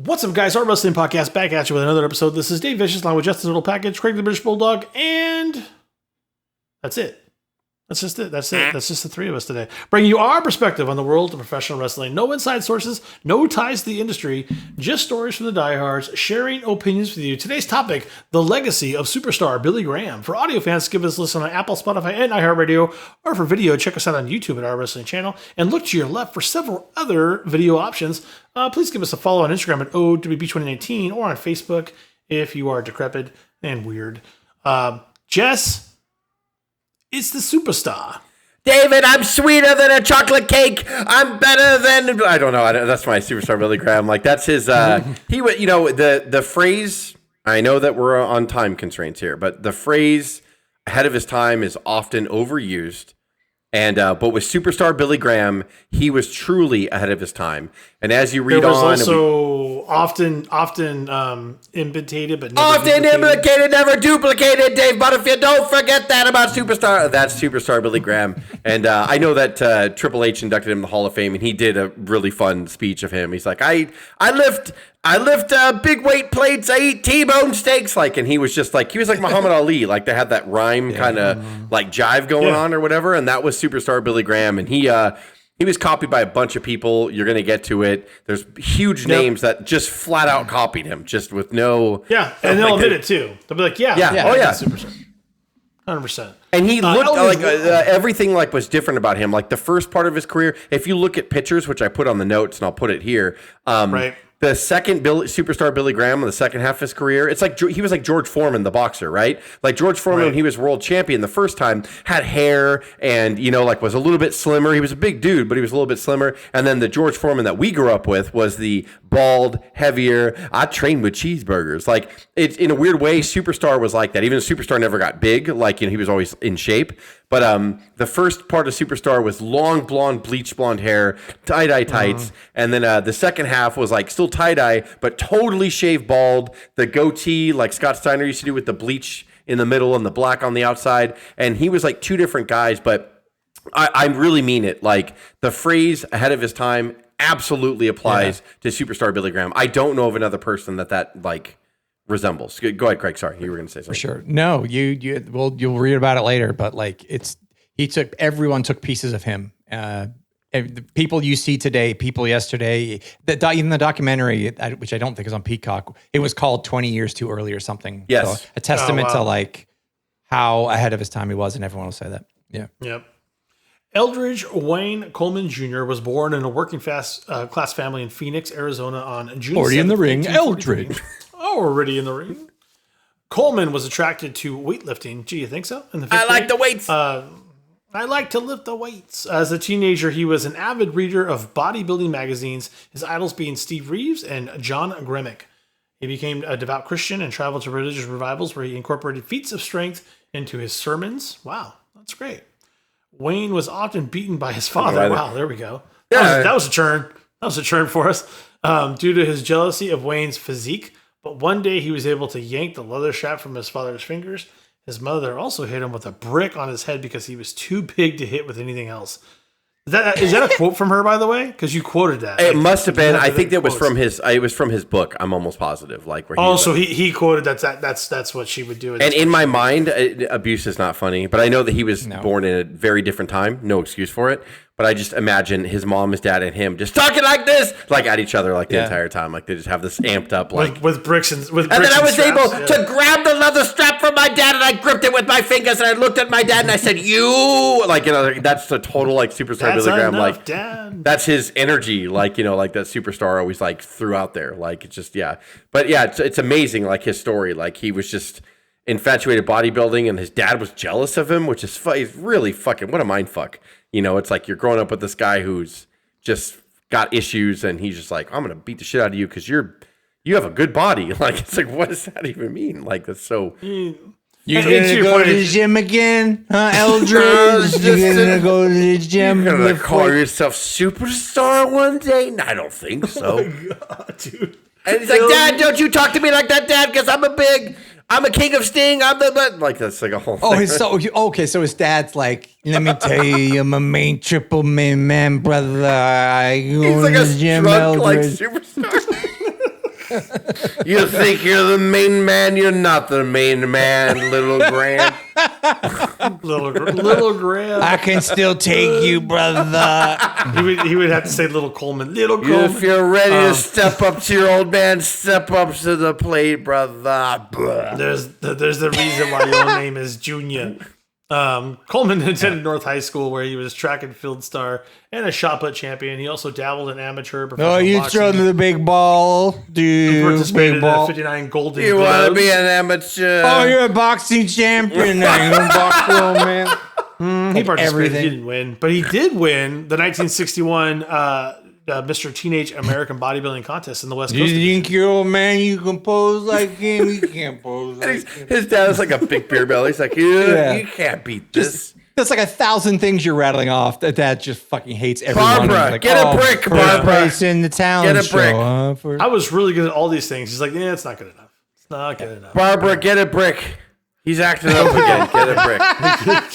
What's up, guys? Our Wrestling Podcast back at you with another episode. This is Dave Vicious, along with Justin Little Package, Craig the British Bulldog, and that's it. That's just it. That's it. That's just the three of us today. Bringing you our perspective on the world of professional wrestling. No inside sources, no ties to the industry, just stories from the diehards, sharing opinions with you. Today's topic, the legacy of superstar Billy Graham. For audio fans, give us a listen on Apple, Spotify, and iHeartRadio. Or for video, check us out on YouTube at Our Wrestling Channel. And look to your left for several other video options. Please give us a follow on Instagram at O.W.P 2019 or on Facebook if you are decrepit and weird. Jess, it's the superstar. David, I'm sweeter than a chocolate cake. I'm better than... I don't know. That's my superstar Billy Graham. Like, that's his... he would, you know, the phrase... I know that we're on time constraints here, but the phrase ahead of his time is often overused. And but with superstar Billy Graham, he was truly ahead of his time. And as you read on, there was also often imitated, but never often imitated, never duplicated. Dave Butterfield, don't forget that about superstar. That's superstar Billy Graham. And I know that Triple H inducted him in the Hall of Fame, and he did a really fun speech of him. He's like, I lift big weight plates. I eat T-bone steaks. Like, and he was like Muhammad Ali. Like, they had that rhyme kind of like jive going on or whatever. And that was superstar Billy Graham. And he was copied by a bunch of people. You're going to get to it. There's huge names that just flat out copied him, just with no. Yeah, and they'll admit it too. They'll be like, superstar, 100%. And he looked like everything like was different about him. Like the first part of his career, if you look at pictures, which I put on the notes and I'll put it here. Right. The second superstar Billy Graham in the second half of his career, it's like he was like George Foreman, the boxer, right? Like George Foreman, when he was world champion the first time, had hair and, you know, like was a little bit slimmer. He was a big dude, but he was a little bit slimmer. And then the George Foreman that we grew up with was the bald, heavier, I trained with cheeseburgers. Like, it's in a weird way, Superstar was like that. Even though Superstar never got big, like, you know, he was always in shape. But the first part of Superstar was long blonde, bleach blonde hair, tie-dye tights. And then the second half was like still tie-dye, but totally shaved bald. The goatee, like Scott Steiner used to do with the bleach in the middle and the black on the outside. And he was like two different guys, but I really mean it. Like, the phrase ahead of his time absolutely applies to Superstar Billy Graham. I don't know of another person that like resembles. Go ahead, Craig. Sorry, you were going to say something. For sure. No, you'll read about it later, but like everyone took pieces of him. The people you see today, people yesterday, even the documentary, which I don't think is on Peacock, it was called 20 Years Too Early or something. Yes. So a testament to like how ahead of his time he was, and everyone will say that. Yeah. Yep. Eldridge Wayne Coleman Jr. was born in a working class family in Phoenix, Arizona on June 40 in the ring, Eldridge. Already in the ring. Coleman was attracted to weightlifting. Gee, you think so? I like the weights. I like to lift the weights. As a teenager, he was an avid reader of bodybuilding magazines, his idols being Steve Reeves and John Gremick. He became a devout Christian and traveled to religious revivals where he incorporated feats of strength into his sermons. Wow, that's great. Wayne was often beaten by his father. Wow, there we go. That was a churn. That was a churn for us. Due to his jealousy of Wayne's physique. But one day he was able to yank the leather strap from his father's fingers. His mother also hit him with a brick on his head because he was too big to hit with anything else. Is that a quote from her, by the way? Because you quoted that. It must have been. I think that was from his. It was from his book. I'm almost positive. Like where. So he quoted that's what she would do. And in my mind, abuse is not funny. But I know that he was born in a very different time. No excuse for it. But I just imagine his mom, his dad, and him just talking like this, like at each other, like the entire time. Like they just have this amped up, like with bricks and with. And bricks then I was straps, able to grab the leather strap from my dad, and I gripped it with my fingers, and I looked at my dad, and I said, "You," like, you know, that's the total like superstar Billy Graham, like Dad. That's his energy, like, you know, like that superstar always like threw out there, like it's just But yeah, it's amazing, like his story, like he was just infatuated bodybuilding, and his dad was jealous of him, which is really fucking what a mind fuck. You know, it's like you're growing up with this guy who's just got issues, and he's just like, I'm going to beat the shit out of you because you have a good body. Like, it's like, what does that even mean? Like, that's so... You're going to go to the gym again, huh, Eldridge? You're going to go to the gym? You're going to call yourself superstar one day? No, I don't think so. Oh, my God, dude. And he's like, Dad, don't you talk to me like that, Dad, because I'm a king of Sting. Like, that's like a whole thing. So his dad's like, let me tell you, I'm a main triple man, brother. I go He's like to a the gym, drunk, like, Eldridge. superstar. You think you're the main man? You're not the main man, little Grant. little Graham. I can still take you, brother. He would have to say little Coleman. Little Coleman. If you're ready to step up to your old man, step up to the plate, brother. There's the reason why your name is Junior. Coleman attended North High School, where he was track and field star and a shot put champion. He also dabbled in amateur professional you boxing. throw the big ball, dude. Participated Big ball. in the 59 Golden You Gloves. want to be an amateur? Oh, you're a boxing champion now. You're a boxing old man. He participated. everything. He didn't win, but he did win the 1961 Mr. Teenage American Bodybuilding Contest in the West Coast. You think you're old man? You can pose like him. You can't pose like him. His dad is like a big beer belly. He's like, you can't beat this. That's like 1,000 things you're rattling off that dad just fucking hates everyone. Barbara, Like, get a brick, first Barbara. place in the talent Get a brick. show. I was really good at all these things. He's like, yeah, it's not good enough. It's not good enough. Barbara, get a brick. He's acting up again. Get a brick.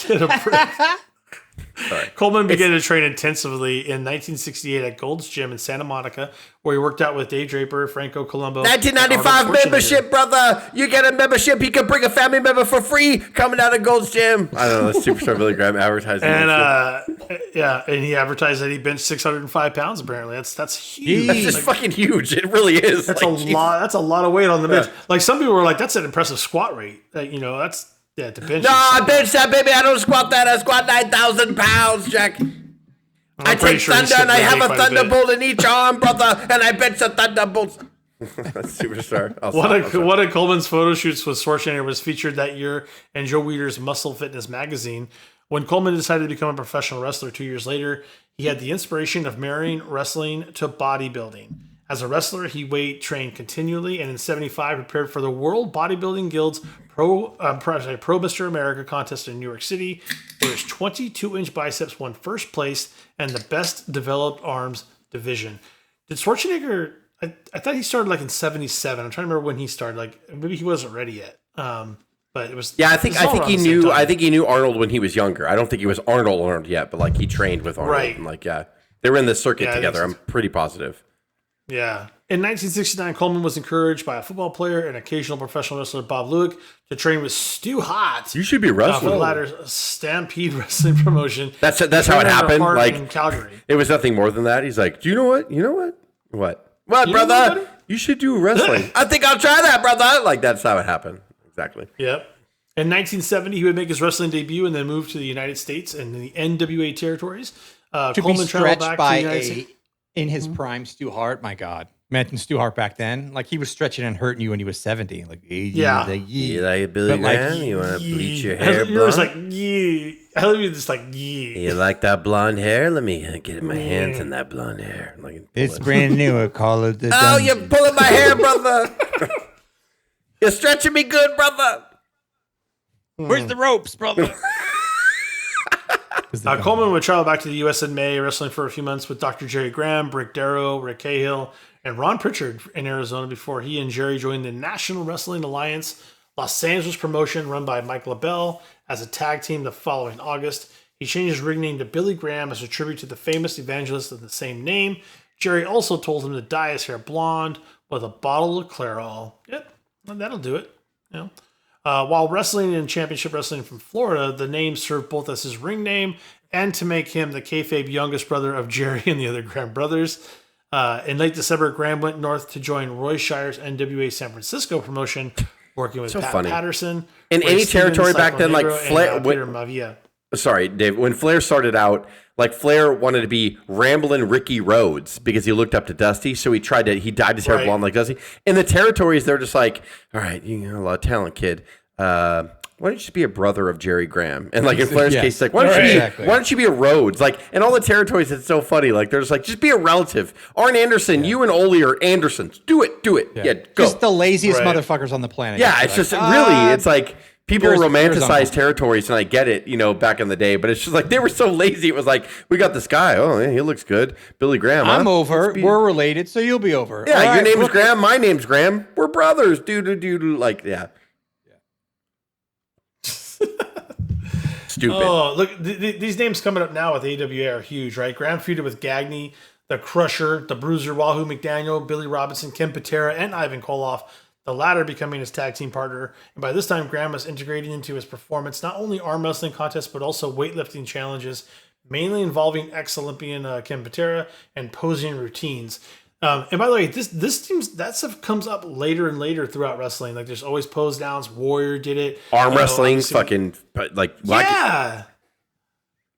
Get a brick. Coleman began to train intensively in 1968 at Gold's Gym in Santa Monica, where he worked out with Dave Draper, Franco Colombo. 1995 membership, brother. You get a membership. You can bring a family member for free coming out of Gold's Gym. I don't know. That's Superstar Billy Graham advertising. And and he advertised that he benched 605 pounds. Apparently, that's huge. That's just fucking huge. It really is. That's a lot. That's a lot of weight on the bench. Like some people were like, that's an impressive squat rate. That's the bench. No, I bench that, baby. I don't squat that. I squat 9,000 pounds, Jack. I take thunder and I have a thunderbolt in each arm, brother, and I bench the thunderbolts. That's Superstar. One of Coleman's photo shoots with Schwarzenegger was featured that year in Joe Weider's Muscle Fitness magazine. When Coleman decided to become a professional wrestler 2 years later, he had the inspiration of marrying wrestling to bodybuilding. As a wrestler, he weight trained continually, and in '75 prepared for the World Bodybuilding Guild's Pro Mr. America contest in New York City, where his 22-inch biceps won first place and the best developed arms division. Did Schwarzenegger? I thought he started like in '77. I'm trying to remember when he started. Like maybe he wasn't ready yet. But it was. Yeah, I think he knew. I think he knew Arnold when he was younger. I don't think he was Arnold yet, but like he trained with Arnold. Right. And like they were in the circuit together. I'm pretty positive. Yeah. In 1969, Coleman was encouraged by a football player and occasional professional wrestler Bob Lewick to train with Stu Hart. You should be wrestling. For the latter's Stampede Wrestling promotion. That's how it happened. Like in Calgary. It was nothing more than that. He's like, do you know what? You know what? What, brother? You should do wrestling. I think I'll try that, brother. Like that's how it happened. Exactly. Yep. In 1970, he would make his wrestling debut and then move to the United States and the NWA territories. Coleman traveled back to the United States. In his prime, Stu Hart, my God. Imagine Stu Hart back then. Like, he was stretching and hurting you when he was 70. Like, you like Billy Graham? You want to bleach your hair blonde? It was like, yeah. I love you just like, yeah. You like that blonde hair? Let me get my hands in that blonde hair. It's brand new. I call it the Oh, you're pulling my hair, brother. You're stretching me good, brother. Where's the ropes, brother? Coleman would travel back to the U.S. in May, wrestling for a few months with Dr. Jerry Graham, Brick Darrow, Rick Cahill, and Ron Pritchard in Arizona before he and Jerry joined the National Wrestling Alliance Los Angeles promotion run by Mike LaBelle as a tag team the following August. He changed his ring name to Billy Graham as a tribute to the famous evangelist of the same name. Jerry also told him to dye his hair blonde with a bottle of Clairol. Yep, that'll do it. While wrestling in Championship Wrestling from Florida, the name served both as his ring name and to make him the kayfabe youngest brother of Jerry and the other Graham brothers. In late December, Graham went north to join Roy Shire's NWA San Francisco promotion, working with Pat Patterson. In any territory back then, like Flair. Sorry, Dave. When Flair started out, like Flair wanted to be Ramblin' Ricky Rhodes because he looked up to Dusty, so he dyed his hair blonde like Dusty. In the territories, they're just like, all right, you got a lot of talent, kid. Why don't you just be a brother of Jerry Graham? And like in Flair's case, it's like, why don't you be a Rhodes? Like in all the territories, it's so funny. Like they're just like, just be a relative. Arn Anderson, you and Ole are Andersons. Do it. Yeah, go. Just the laziest motherfuckers on the planet. Yeah, it's just really, it's like people romanticize territories, and I get it, back in the day, but it's just like they were so lazy. It was like, we got this guy. Oh, yeah, he looks good. Billy Graham. I'm over. We're related, so you'll be over. Yeah, your name's Graham. My name's Graham. We're brothers. Like, yeah. Stupid. Oh, look, these names coming up now with AWA are huge, right? Graham feuded with Gagne, the Crusher, the Bruiser, Wahoo McDaniel, Billy Robinson, Ken Patera, and Ivan Koloff, the latter becoming his tag team partner. And by this time, Graham was integrating into his performance not only arm wrestling contests, but also weightlifting challenges, mainly involving ex-Olympian Ken Patera and posing routines. And by the way, this seems that stuff comes up later and later throughout wrestling. Like there's always pose downs. Warrior did it. Arm wrestling, fucking like yeah.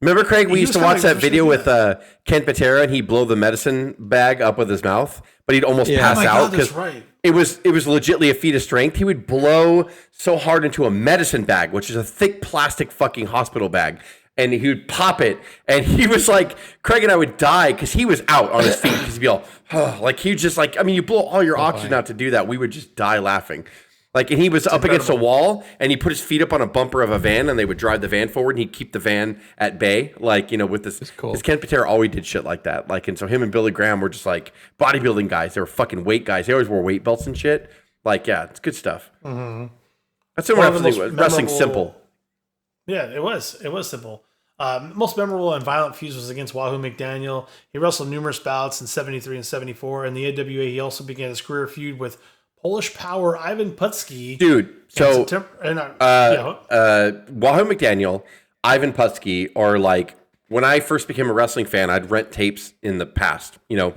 Remember, Craig? We used to watch that video with Ken Patera, and he'd blow the medicine bag up with his mouth, but he'd almost pass out because it was legitimately a feat of strength. He would blow so hard into a medicine bag, which is a thick plastic fucking hospital bag, and he would pop it, and he was like, Craig and I would die because he was out on his feet because he'd be all, like he just like, I mean, you blow all your oxygen out to do that. We would just die laughing. Like, and he was up against a wall, and he put his feet up on a bumper of a van, and they would drive the van forward, and he'd keep the van at bay, like, you know, with this. Cool. Because Ken Patera always did shit like that. Like, and so him and Billy Graham were just like bodybuilding guys. They were fucking weight guys. They always wore weight belts and shit. Like, yeah, it's good stuff. Mm-hmm. That's what wrestling's simple. Yeah, it was. It was simple. Most memorable and violent feuds was against Wahoo McDaniel. He wrestled numerous bouts in 73 and 74. In the AWA, he also began his career feud with Polish Power Ivan Putski. Dude, so Wahoo McDaniel, Ivan Putski are like, when I first became a wrestling fan, I'd rent tapes in the past, you know.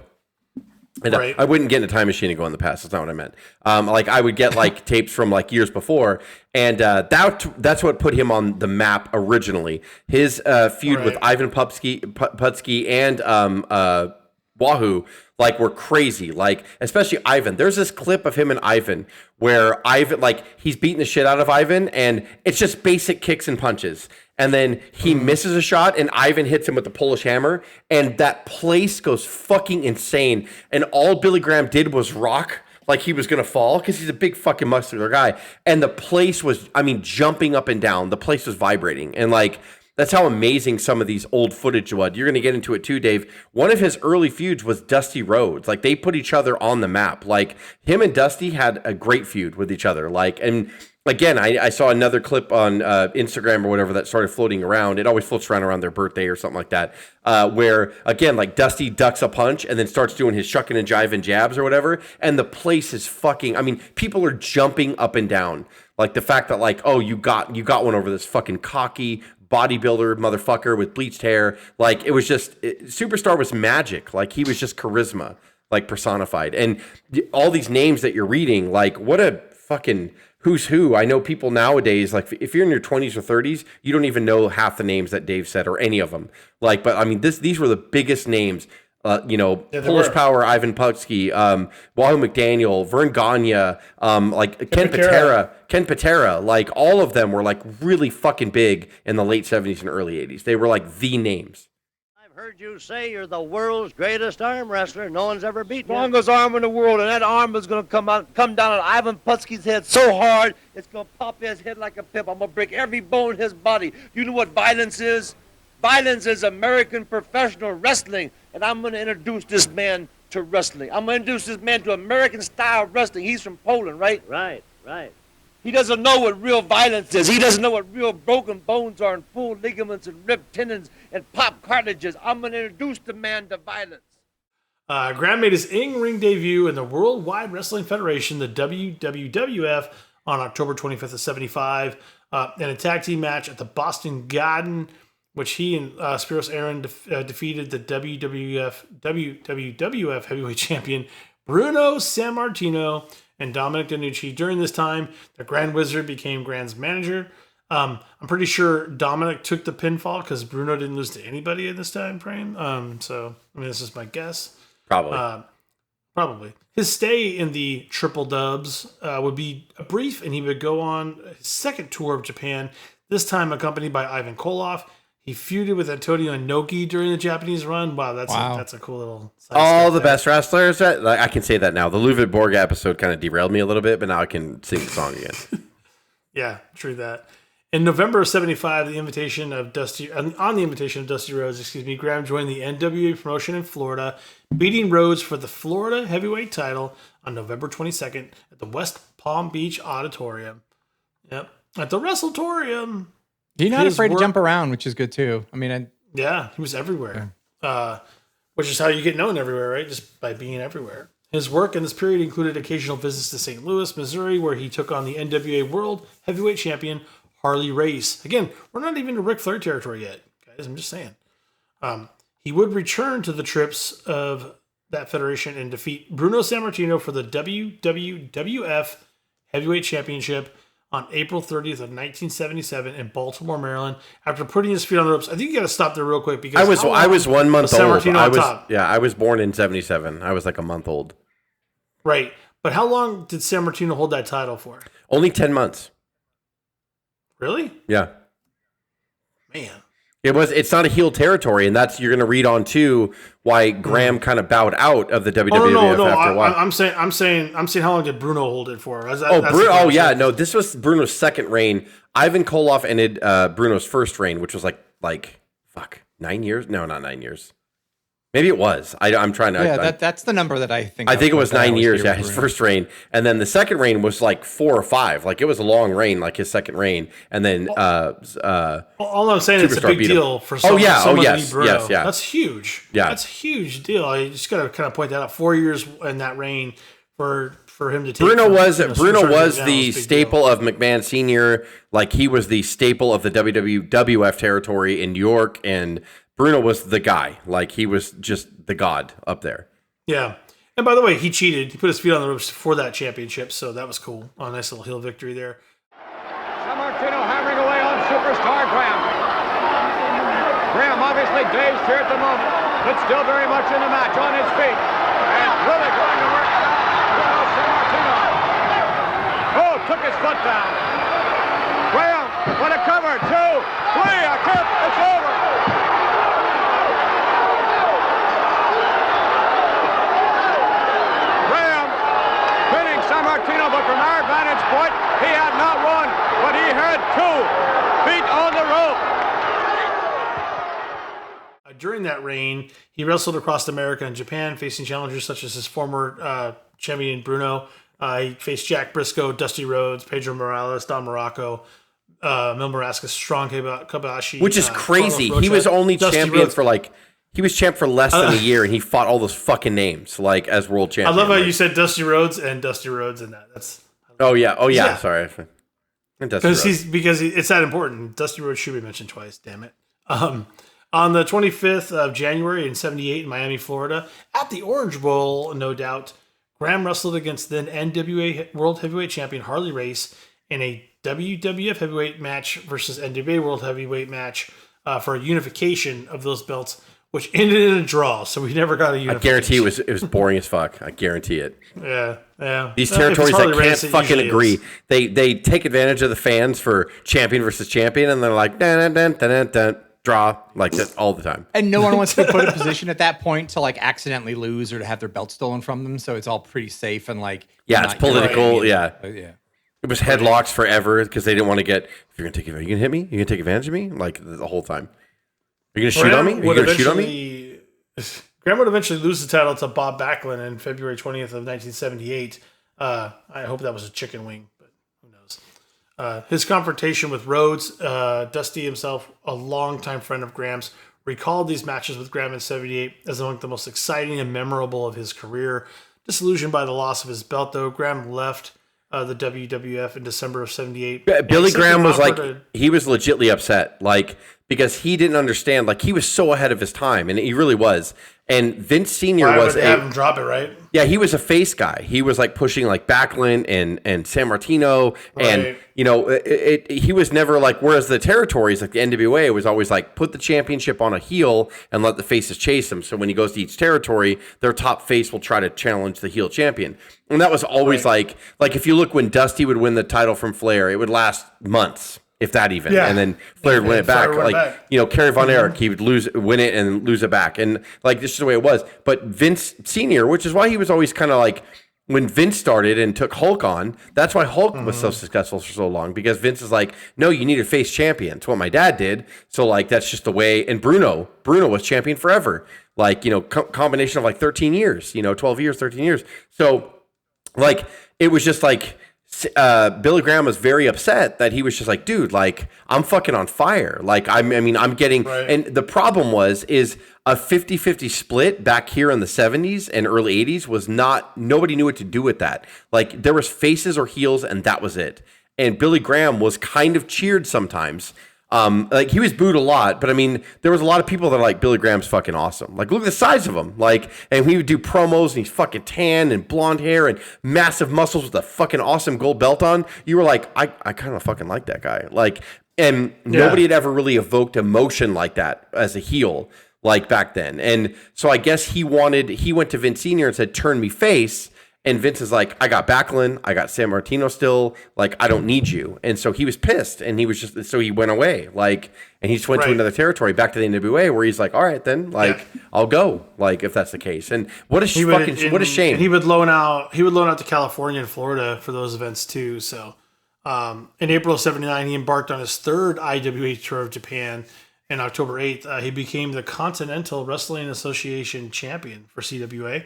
And right. I wouldn't get in a time machine and go in the past. That's not what I meant. Like I would get like tapes from like years before, and that's what put him on the map originally. His feud with Ivan Putski and Wahoo like were crazy. Like especially Ivan. There's this clip of him and Ivan where Ivan like he's beating the shit out of Ivan, and it's just basic kicks and punches. And then he misses a shot, and Ivan hits him with the Polish hammer, and that place goes fucking insane. And all Billy Graham did was rock like he was going to fall because he's a big fucking muscular guy. And the place was, I mean, jumping up and down. The place was vibrating. And like, that's how amazing some of these old footage was. You're going to get into it too, Dave. One of his early feuds was Dusty Rhodes. Like, they put each other on the map. Like, him and Dusty had a great feud with each other. Like, and again, I saw another clip on Instagram or whatever that started floating around. It always floats around their birthday or something like that, where, again, like Dusty ducks a punch and then starts doing his shucking and jiving jabs or whatever, and the place is fucking, I mean, people are jumping up and down. Like, the fact that, like, oh, you got one over this fucking cocky bodybuilder motherfucker with bleached hair. Like, it was just, Superstar was magic. Like, he was just charisma, like, personified. And all these names that you're reading, like, what a fucking who's who. I know people nowadays, like if you're in your 20s or 30s, you don't even know half the names that Dave said or any of them. Like, but I mean, these were the biggest names. You know, Polish Power, Ivan Putski, Wahoo McDaniel, Vern Gagne, like Ken Patera, like all of them were like really fucking big in the late 70s and early 80s. They were like the names. Heard you say you're the world's greatest arm wrestler. No one's ever beaten you. Longest arm in the world, and that arm is going to come down on Ivan Putski's head so hard, it's going to pop his head like a pip. I'm going to break every bone in his body. You know what violence is? Violence is American professional wrestling, and I'm going to introduce this man to wrestling. I'm going to introduce this man to American-style wrestling. He's from Poland, right? Right. He doesn't know what real violence is. He doesn't know what real broken bones are and pulled ligaments and ripped tendons and popped cartilages. I'm going to introduce the man to violence. Graham made his in-ring debut in the Worldwide Wrestling Federation, the WWF, on October 25th of 75, in a tag team match at the Boston Garden, which he and Spiros Aaron defeated the WWF heavyweight champion Bruno Sammartino and Dominic DeNucci. During this time, the Grand Wizard became Grand's manager. I'm pretty sure Dominic took the pinfall because Bruno didn't lose to anybody in this time frame. So, I mean, this is my guess. Probably. His stay in the Triple Dubs would be brief, and he would go on his second tour of Japan, this time accompanied by Ivan Koloff. He feuded with Antonio Inoki during the Japanese run. Wow, that's a cool little side all the best wrestlers. I can say that now. The Luvid Borg episode kind of derailed me a little bit, but now I can sing the song again. Yeah, true that. In November of 75, on the invitation of Dusty Rhodes, Graham joined the NWA promotion in Florida, beating Rhodes for the Florida heavyweight title on November 22nd at the West Palm Beach Auditorium. Yep, at the Wrestletorium. He's not afraid to jump around, which is good too. I mean, yeah, he was everywhere. which is how you get known everywhere, right? Just by being everywhere. His work in this period included occasional visits to St. Louis, Missouri, where he took on the NWA World Heavyweight Champion Harley Race. Again, we're not even in Ric Flair territory yet, guys. I'm just saying. He would return to the trips of that federation and defeat Bruno Sammartino for the WWF Heavyweight Championship on April 30th of 1977 in Baltimore, Maryland. After putting his feet on the ropes, I think you got to stop there real quick because I was 1 month old. Top? I was born in 77. I was like a month old. Right, but how long did Sammartino hold that title for? Only 10 months. Really? Yeah. Man. It's not a heel territory, and that's you're going to read on too why Graham kind of bowed out of the WWF after a while. I'm saying how long did Bruno hold it for? No, this was Bruno's second reign. Ivan Koloff ended Bruno's first reign, which was like 9 years. No, not 9 years. Maybe it was. I'm trying to. Yeah, that's the number that I think. I think it was 9 years. Yeah, his first reign, and then the second reign was like 4 or 5. Like it was a long reign, like his second reign, and then all I'm saying is it's a big deal for someone. Yes, yeah. That's huge. Yeah, that's a huge deal. I just got to kind of point that out. 4 years in that reign for him to take. Bruno was the staple deal. of McMahon Senior. Like he was the staple of the WWF territory in New York, and Bruno was the guy. Like he was just the god up there. Yeah. And by the way, he cheated. He put his feet on the ropes for that championship, so that was cool. A nice little heel victory there. Sammartino hammering away on superstar Graham. Graham obviously dazed here at the moment, but still very much in the match, on his feet. And really going to work now. Sammartino. Oh, took his foot down. Graham, what a cover. 2, 3, a kick. It's over. Sammartino, but from our vantage point, he had not 1, but he had 2 feet on the rope. During that reign, he wrestled across America and Japan, facing challengers such as his former champion Bruno. He faced Jack Briscoe, Dusty Rhodes, Pedro Morales, Don Morocco, Mil Marascus, Strong Kobayashi. Which is crazy. He was only champion for he was champ for less than a year, and he fought all those fucking names as world champion. I love how you said Dusty Rhodes in that. Oh yeah. Sorry. Because it's that important. Dusty Rhodes should be mentioned twice. Damn it. On the 25th of January in '78 in Miami, Florida, at the Orange Bowl, no doubt, Graham wrestled against then NWA World Heavyweight Champion Harley Race in a WWF Heavyweight match versus NWA World Heavyweight match for a unification of those belts, which ended in a draw, so we never got a unification. I guarantee it was boring as fuck. I guarantee it. Yeah. These territories that can't fucking agree. They take advantage of the fans for champion versus champion, and they're like, dun, dun, dun, dun, dun, draw, like that all the time. And no one wants to be put in a position at that point to like accidentally lose or to have their belt stolen from them, so it's all pretty safe and like... Yeah, it's political, right. Yeah. Yeah. It was headlocks forever because they didn't want to get, if you're going to take advantage, you going to hit me? You going to take advantage of me? Like the whole time. Are you going to shoot on me? Are you going to shoot on me? Graham would eventually lose the title to Bob Backlund in February 20th of 1978. I hope that was a chicken wing, but who knows. His confrontation with Rhodes, Dusty himself, a longtime friend of Graham's, recalled these matches with Graham in 78 as among the most exciting and memorable of his career. Disillusioned by the loss of his belt, though, Graham left the WWF in December of 78. Billy Graham was he was legitimately upset, because he didn't understand, he was so ahead of his time, and he really was. And Vince Sr. have him drop it, right? Yeah, he was a face guy. He was pushing Backlund and Sammartino, right. And he was never whereas the territories the NWA was always put the championship on a heel and let the faces chase him. So when he goes to each territory, their top face will try to challenge the heel champion, and that was always right. If you look when Dusty would win the title from Flair, it would last months. If that even, yeah. And then Flair would win it back. Kerry Von Erich, he would win it and lose it back. And this is the way it was. But Vince Sr., which is why he was always kind of when Vince started and took Hulk on, that's why Hulk was so successful for so long, because Vince is no, you need a face champion. It's what my dad did. So that's just the way. And Bruno was champion forever. Combination of 13 years, 12 years, 13 years. So it was just Billy Graham was very upset that he was just dude, I'm fucking on fire. I'm getting, right. And the problem is a 50-50 split back here in the 70s and early 80s was not, nobody knew what to do with that. Like there was faces or heels and that was it. And Billy Graham was kind of cheered sometimes. Like he was booed a lot, but I mean, there was a lot of people that are like, Billy Graham's fucking awesome. Like, look at the size of him. Like, and he would do promos and he's fucking tan and blonde hair and massive muscles with a fucking awesome gold belt on. You were like, I kind of fucking like that guy. Like, and nobody had ever really evoked emotion like that as a heel, like back then. And so I guess he went to Vince Sr. and said, turn me face. And Vince is like, I got Backlund, I got San Martino still, like, I don't need you. And so he was pissed, and he was just, so he went away, like, and he just went to another territory, back to the NWA, where he's like, all right, then, like, I'll go, like, if that's the case. And what a shame. And he would loan out to California and Florida for those events too. So, in April of '79, he embarked on his third IWA tour of Japan. And October 8th, he became the Continental Wrestling Association champion for CWA.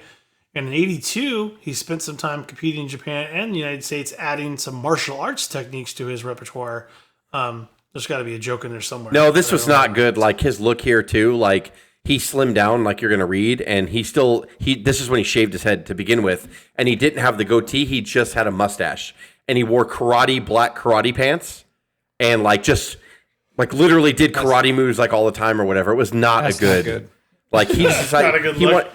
And in '82, he spent some time competing in Japan and the United States, adding some martial arts techniques to his repertoire. There's got to be a joke in there somewhere. No, this was not good. Like his look here too, like he slimmed down like you're going to read. And this is when he shaved his head to begin with. And he didn't have the goatee. He just had a mustache. And he wore black karate pants. And literally did karate moves like all the time or whatever. It was not good. Like he decided, not a good look.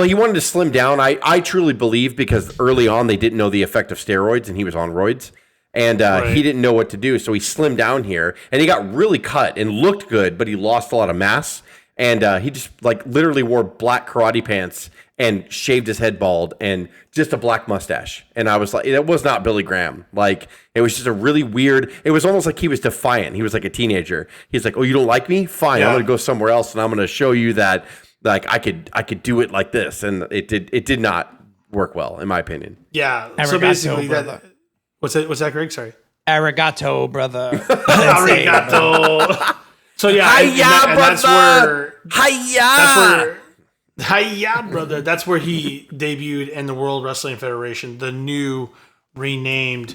He wanted to slim down. I truly believe because early on they didn't know the effect of steroids and he was on roids. And he didn't know what to do. So he slimmed down here and he got really cut and looked good, but he lost a lot of mass. And he just literally wore black karate pants and shaved his head bald and just a black mustache. And I was like, it was not Billy Graham. Like, it was just a really weird, it was almost like he was defiant. He was like a teenager. He's like, oh, you don't like me? Fine. I'm going to go somewhere else and I'm going to show you that like I could do it like this. And it did not work well, in my opinion. Yeah. Arigato, so basically brother. What's that, Greg? Sorry. Arigato, brother. Arigato. So yeah, brother. That's where he debuted in the World Wrestling Federation, the new renamed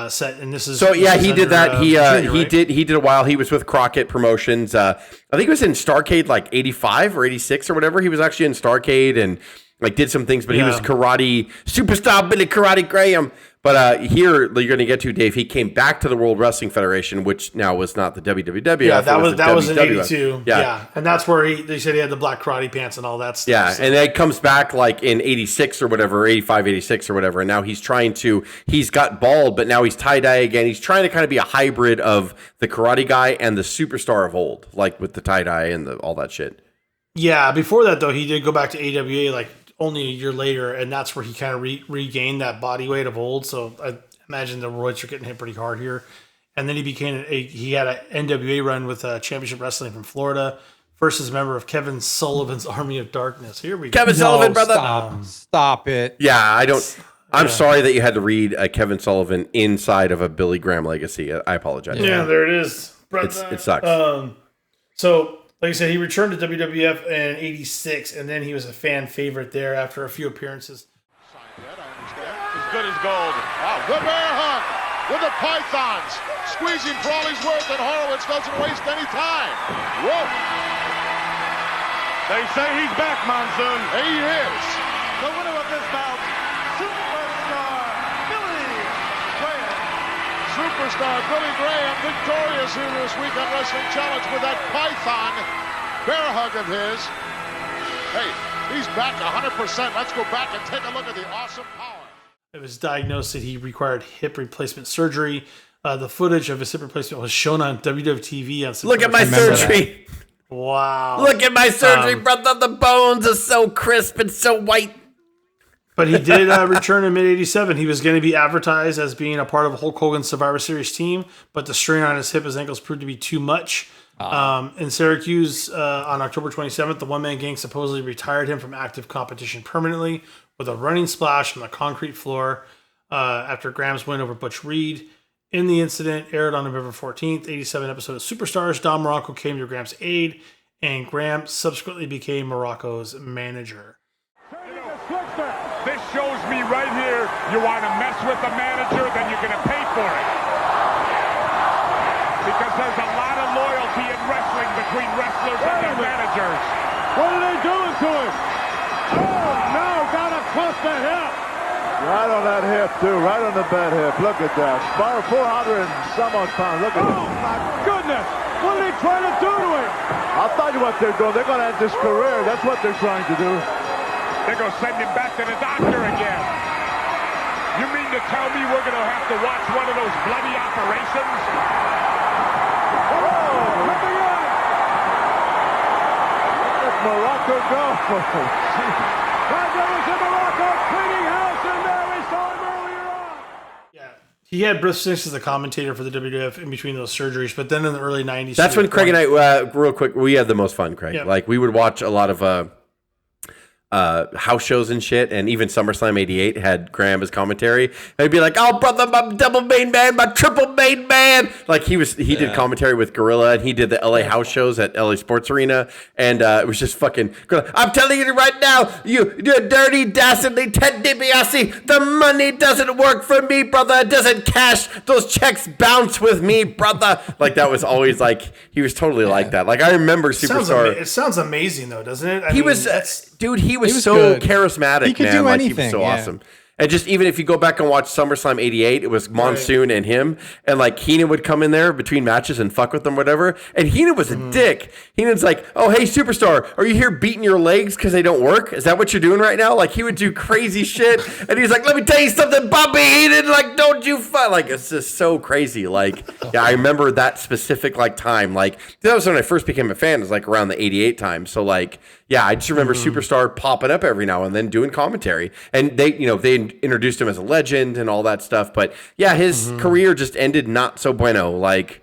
set. And this is he did that. Junior, he right? did a while. He was with Crockett Promotions. I think it was in Starrcade like 85 or 86 or whatever. He was actually in Starrcade and did some things, but he was karate superstar Billy Karate Graham. But here you're going to get to, Dave. He came back to the World Wrestling Federation, which now was not the WWF. Yeah, that was in '82. Yeah, and that's where they said he had the black karate pants and all that stuff. Yeah, and then he comes back in '86 or whatever, 85, 86 or whatever, and now he's got bald, but now he's tie-dye again. He's trying to kind of be a hybrid of the karate guy and the superstar of old, like with the tie-dye and all that shit. Yeah, before that, though, he did go back to AWA only a year later, and that's where he kind of regained that body weight of old. So I imagine the roids are getting hit pretty hard here. And then he had an NWA run with Championship Wrestling from Florida. First as a member of Kevin Sullivan's Army of Darkness. Here we go. Kevin Sullivan, brother. Stop it. Yeah, I don't. I'm sorry that you had to read Kevin Sullivan inside of a Billy Graham legacy. I apologize. Yeah, there it is. It sucks. So, like I said, he returned to WWF in '86, and then he was a fan favorite there after a few appearances. As good as gold. Wow, the bear hug with the pythons. Squeezing for all he's worth, and Horowitz doesn't waste any time. Whoa. They say he's back, Monsoon. He is. The winner of this bout, Superstar Billy Graham. Superstar Billy Graham victorious here this week on Wrestling Challenge with that python bear hug of his. Hey, he's back 100%. Let's go back and take a look at the awesome power. It was diagnosed that he required hip replacement surgery. The footage of his hip replacement was shown on WWF TV. Look at my surgery. Wow. Look at my surgery, brother. The bones are so crisp and so white. But he did return in mid-'87. He was going to be advertised as being a part of Hulk Hogan's Survivor Series team, but the strain on his hip, his ankles proved to be too much. In Syracuse on October 27th, the one-man gang supposedly retired him from active competition permanently with a running splash on the concrete floor after Graham's win over Butch Reed. In the incident, aired on November 14th, 87 episode of Superstars, Don Morocco came to Graham's aid, and Graham subsequently became Morocco's manager. This shows me right here, you want to mess with the manager, then you're going to pay for it. Because there's a lot of loyalty in wrestling between wrestlers and their managers. What are they doing to him? Oh, no, got across the hip. Right on that hip, too. Right on the bad hip. Look at that. 400 and some odd pounds. Look at that. Oh, my goodness. What are they trying to do to him? I'll tell you what they're doing. They're going to end his career. That's what they're trying to do. They're going to send him back to the doctor again. You mean to tell me we're going to have to watch one of those bloody operations? Oh, coming in. Let Morocco go. There was in Morocco cleaning house in there. We saw him earlier on. Yeah. He had Bruce Six as the commentator for the WWF in between those surgeries, but then in the early 90s. That's when Craig and I, real quick, we had the most fun, Craig. Yeah. Like, we would watch a lot of house shows and shit, and even SummerSlam 88 had Graham as commentary. And he'd be like, "Oh, brother, my double main man, my triple main man." Like, he did commentary with Gorilla, and he did the LA house shows at LA Sports Arena, and it was just fucking good. I'm telling you right now, you dirty, dastardly Ted DiBiase, the money doesn't work for me, brother. It doesn't cash. Those checks bounce with me, brother. Like, that was always like, he was totally like that. Like, I remember Superstar. It sounds amazing, though, doesn't it? He was so good. charismatic, He could man. do Like, he anything, was so yeah. awesome. And just even if you go back and watch SummerSlam 88, it was Monsoon and him. And like Heenan would come in there between matches and fuck with them, whatever. And Heenan was a dick. Heenan's like, "Oh, hey, Superstar, are you here beating your legs because they don't work? Is that what you're doing right now?" Like, he would do crazy shit. And he's like, "Let me tell you something, Bobby Heenan. Like, don't you fuck." Like, it's just so crazy. Like, yeah, I remember that specific like time. Like, that was when I first became a fan. It was like around the 88 time. So like, yeah, I just remember Superstar popping up every now and then doing commentary. And they introduced him as a legend and all that stuff. But yeah, his career just ended not so bueno. Like,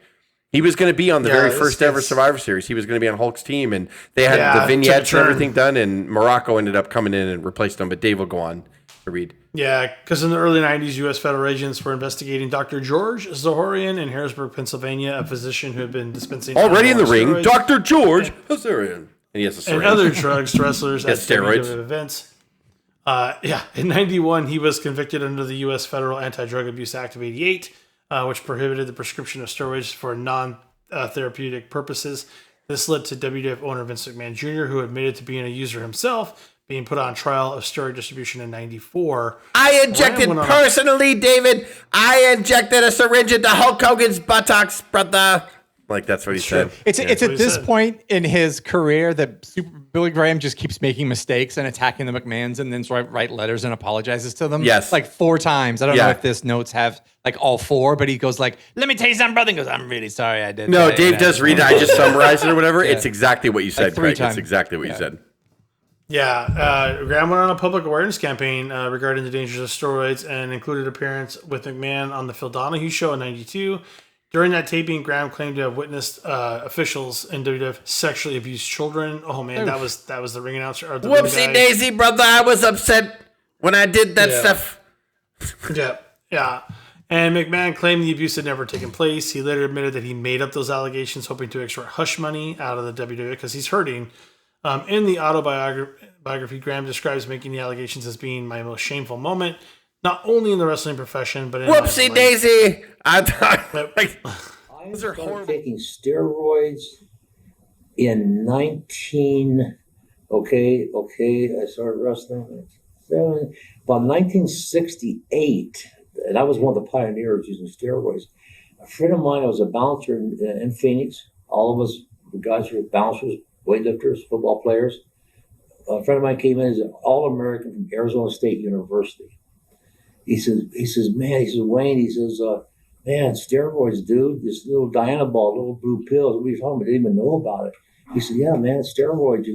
he was going to be on the very first ever Survivor Series. He was going to be on Hulk's team, and they had the vignettes and everything done, and Morocco ended up coming in and replaced him. But Dave will go on to read. Yeah, because in the early 90s, U.S. federal agents were investigating Dr. George Zahorian in Harrisburg, Pennsylvania, a physician who had been dispensing already in the ring, steroids Dr. George Zahorian. And he has a syringe. And other drugs to wrestlers at steroids. WWF events. In 91, he was convicted under the U.S. Federal Anti-Drug Abuse Act of 88, which prohibited the prescription of steroids for non-therapeutic purposes. This led to WWF owner Vince McMahon Jr., who admitted to being a user himself, being put on trial of steroid distribution in 94. I injected personally, David. I injected a syringe into Hulk Hogan's buttocks, brother. Like, that's what he said. It's at this point in his career that Billy Graham just keeps making mistakes and attacking the McMahons, and then write letters and apologizes to them. Yes, like 4 times. I don't know if this notes have like all 4, but he goes like, "Let me tell you something, brother." And goes, "I'm really sorry, I did." No, that. Dave does read it. I just summarized it or whatever. It's exactly what you said, Like 3 Craig. times. It's exactly what you said. Yeah, Graham went on a public awareness campaign regarding the dangers of steroids and included appearance with McMahon on the Phil Donahue Show in 92. During that taping, Graham claimed to have witnessed officials in WWF sexually abuse children. Oh man, that was the ring announcer. Or the ring Whoopsie guy. daisy, brother! I was upset when I did that stuff. Yeah. And McMahon claimed the abuse had never taken place. He later admitted that he made up those allegations, hoping to extort hush money out of the WWF because he's hurting. In the autobiography, Graham describes making the allegations as being my most shameful moment, not only in the wrestling profession, but in Whoopsie my life. daisy! I thought, like, I started taking steroids in I started wrestling about 1968, and I was one of the pioneers using steroids. A friend of mine was a bouncer in Phoenix. All of us, the guys were bouncers, weightlifters, football players. A friend of mine came in as an All-American from Arizona State University. He says, Wayne, man, steroids, dude, this little Diana ball, little blue pills, what are you talking about? I didn't even know about it. He said, yeah, man, steroids,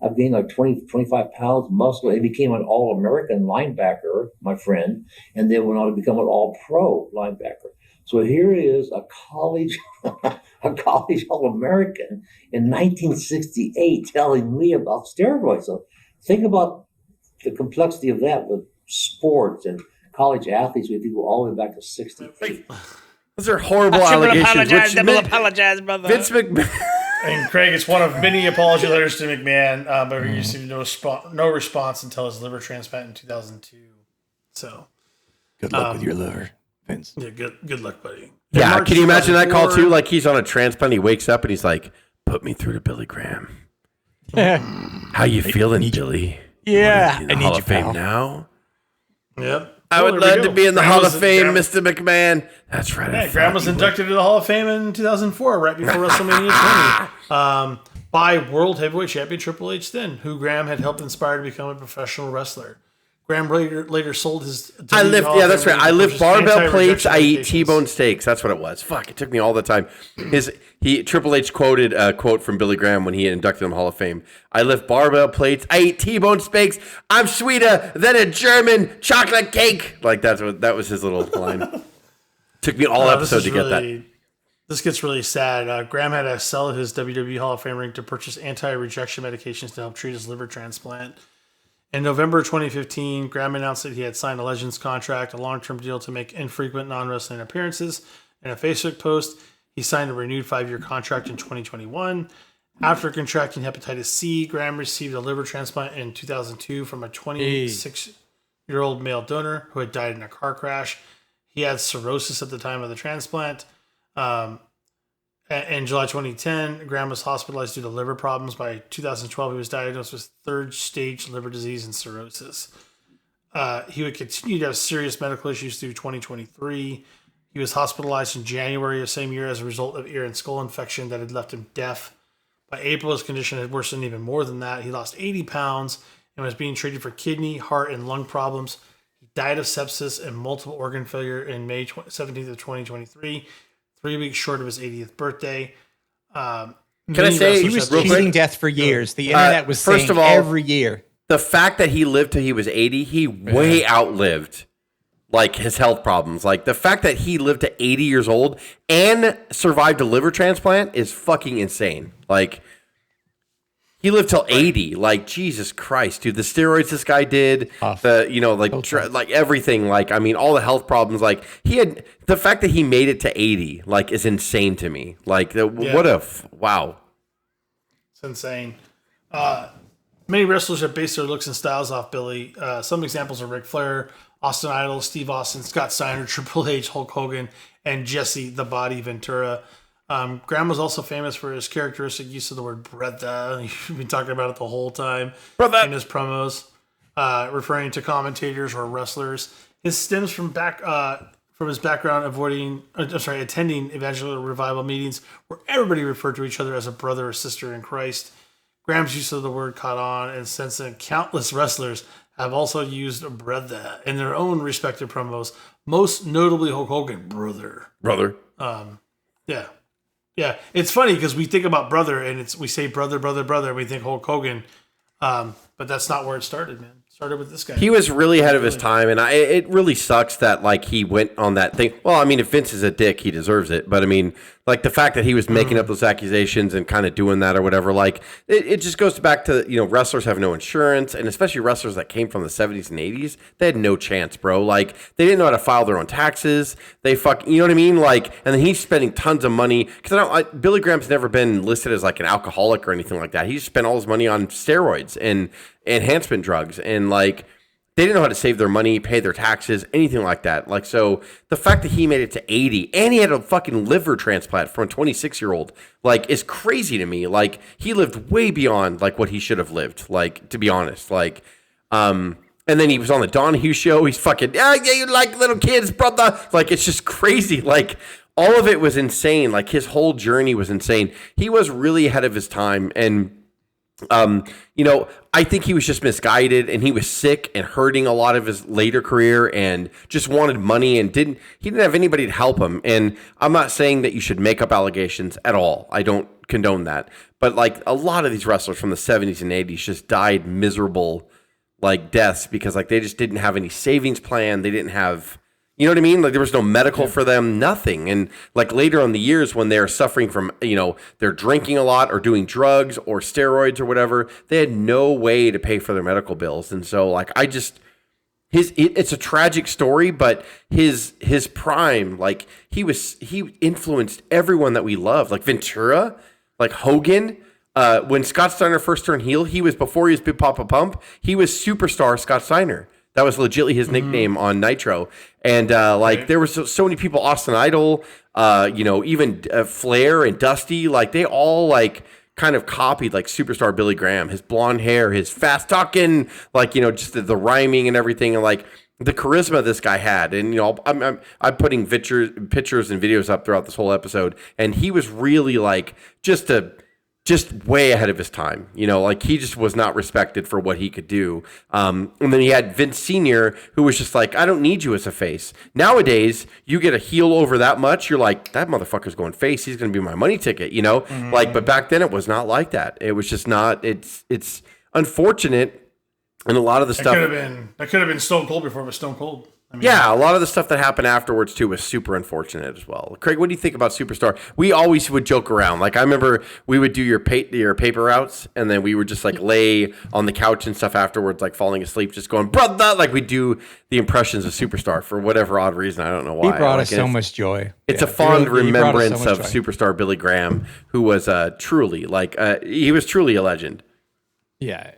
I've gained like 20, 25 pounds muscle. He became an All-American linebacker, my friend, and then went on to become an All-Pro linebacker. So here he is, a college All-American in 1968 telling me about steroids. So think about the complexity of that with sports and college athletes. We go all the way back to 68. Those are horrible allegations. Apologize, brother. Vince McMahon. And Craig, it's one of many apology letters to McMahon, but he received no response until his liver transplant in 2002. So, Good luck with your liver, Vince. Yeah, good luck, buddy. Yeah, can you imagine that call too? Like, he's on a transplant, he wakes up and he's like, "Put me through to Billy Graham." How you feeling, Billy? Yeah, I need Hall of Fame now. Yep. I would love to be in the Hall of Fame, Mr. McMahon. That's right. Yeah, Graham was inducted into the Hall of Fame in 2004, right before WrestleMania 20, by World Heavyweight Champion Triple H then, who Graham had helped inspire to become a professional wrestler. Graham later sold his. That's right. I lift barbell plates. I eat T-bone steaks. That's what it was. Fuck, it took me all the time. Triple H quoted a quote from Billy Graham when he inducted him in the Hall of Fame. I lift barbell plates. I eat T-bone steaks. I'm sweeter than a German chocolate cake. Like that was his little line. Took me all episode to get that. This gets really sad. Graham had to sell his WWE Hall of Fame ring to purchase anti-rejection medications to help treat his liver transplant. In November 2015, Graham announced that he had signed a Legends contract, a long-term deal to make infrequent non-wrestling appearances. In a Facebook post, he signed a renewed 5-year contract in 2021. After contracting hepatitis C, Graham received a liver transplant in 2002 from a 26-year-old male donor who had died in a car crash. He had cirrhosis at the time of the transplant. In July 2010, Graham was hospitalized due to liver problems. By 2012, he was diagnosed with third-stage liver disease and cirrhosis. He would continue to have serious medical issues through 2023. He was hospitalized in January of the same year as a result of ear and skull infection that had left him deaf. By April, his condition had worsened even more than that. He lost 80 pounds and was being treated for kidney, heart, and lung problems. He died of sepsis and multiple organ failure in May 17th of 2023. 3 weeks short of his 80th birthday. Can I say he was cheating death for years? The internet was saying first of all, every year. The fact that he lived till he was 80, he way outlived like his health problems. Like the fact that he lived to 80 years old and survived a liver transplant is fucking insane. Like he lived till 80. Like Jesus Christ, dude. The steroids this guy did, like everything. Like I mean, all the health problems. Like he had the fact that he made it to 80. Like is insane to me. Like what a wow. It's insane. Many wrestlers have based their looks and styles off Billy. Some examples are Ric Flair, Austin Idol, Steve Austin, Scott Steiner, Triple H, Hulk Hogan, and Jesse the Body Ventura. Graham was also famous for his characteristic use of the word brother. You've been talking about it the whole time in his promos, referring to commentators or wrestlers. His stems from his background attending evangelical revival meetings where everybody referred to each other as a brother or sister in Christ. Graham's use of the word caught on, and since then, countless wrestlers have also used brother in their own respective promos, most notably Hulk Hogan, brother. Yeah, it's funny because we think about brother and we say brother, and we think Hulk Hogan, but that's not where it started, man. It started with this guy. He was really ahead of his time, and it really sucks that like he went on that thing. Well, I mean, if Vince is a dick, he deserves it. But I mean, like the fact that he was making up those accusations and kind of doing that or whatever, like it just goes back to wrestlers have no insurance, and especially wrestlers that came from the 70s and 80s, they had no chance, bro. Like they didn't know how to file their own taxes. They you know what I mean? Like, and then he's spending tons of money because Billy Graham's never been listed as like an alcoholic or anything like that. He just spent all his money on steroids and enhancement drugs, and like they didn't know how to save their money, pay their taxes, anything like that. Like, so the fact that he made it to 80 and he had a fucking liver transplant from a 26-year-old, like, is crazy to me. Like, he lived way beyond like what he should have lived. Like, to be honest, like, and then he was on the Donahue show. He's fucking, you like little kids, brother. Like, it's just crazy. Like, all of it was insane. Like, his whole journey was insane. He was really ahead of his time, and I think he was just misguided, and he was sick and hurting a lot of his later career and just wanted money and he didn't have anybody to help him. And I'm not saying that you should make up allegations at all. I don't condone that. But like a lot of these wrestlers from the 70s and 80s just died miserable like deaths because like they just didn't have any savings plan. They didn't have, you know what I mean? Like there was no medical for them, nothing. And like later on the years when they're suffering from, they're drinking a lot or doing drugs or steroids or whatever, they had no way to pay for their medical bills. And so like, it's a tragic story, but his prime, like he influenced everyone that we love, like Ventura, like Hogan. When Scott Steiner first turned heel, before he was Big Papa Pump, he was Superstar Scott Steiner. That was legitimately his nickname on Nitro. And there was so many people, Austin Idol, even Flair and Dusty, like they all like kind of copied like superstar Billy Graham, his blonde hair, his fast talking, like, you know, just the rhyming and everything, and like the charisma this guy had. And, you know, I'm putting pictures and videos up throughout this whole episode, and he was really like just way ahead of his time. You know, like he just was not respected for what he could do. And then he had Vince Sr., who was just like, I don't need you as a face. Nowadays, you get a heel over that much, you're like, that motherfucker's going face. He's going to be my money ticket, you know? Like, but back then it was not like that. It was just not, it's unfortunate. And a lot of the stuff that could have been Stone Cold before it was Stone Cold. I mean, yeah, a lot of the stuff that happened afterwards too was super unfortunate as well. Craig, what do you think about Superstar? We always would joke around. Like I remember we would do your paper routes, and then we would just like lay on the couch and stuff afterwards, like falling asleep, just going brother. Like we do the impressions of Superstar for whatever odd reason. I don't know why. He brought us so much joy. It's a fond remembrance of Superstar Billy Graham, who was truly he was truly a legend. Yeah,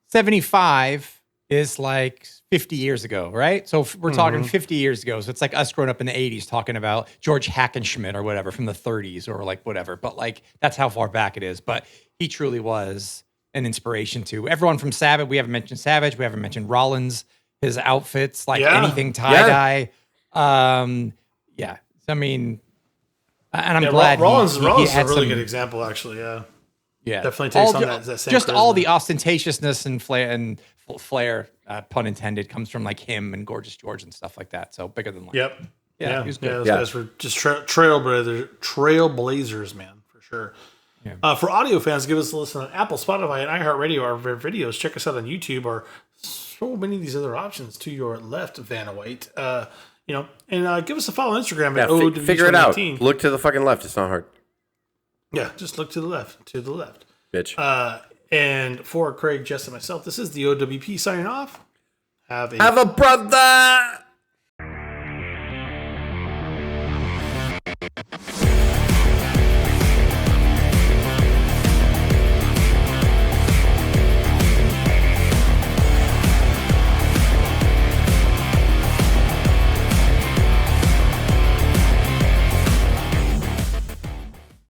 75 is like 50 years ago, right? So we're talking 50 years ago. So it's like us growing up in the 80s talking about George Hackenschmidt or whatever from the 30s or like whatever. But like that's how far back it is. But he truly was an inspiration to everyone from Savage. We haven't mentioned Savage. We haven't mentioned Rollins, his outfits, like anything tie-dye. Yeah. I mean, and I'm glad Rollins is a really good example, actually. Yeah. Yeah, definitely takes on that same just charisma. all the ostentatiousness and flair, pun intended, comes from like him and Gorgeous George and stuff like that. So bigger than life. Yep. Yeah, he was good. Those guys were just trailblazers, man, for sure. Yeah. For audio fans, give us a listen on Apple, Spotify, and iHeartRadio. Our videos. Check us out on YouTube. Or so many of these other options to your left, Vanna White. And give us a follow on Instagram at O.W.P. Figure it out. Look to the fucking left. It's not hard. Yeah, just look to the left. Bitch. And for Craig, Jess, and myself, this is the O.W.P. signing off. Have a brother.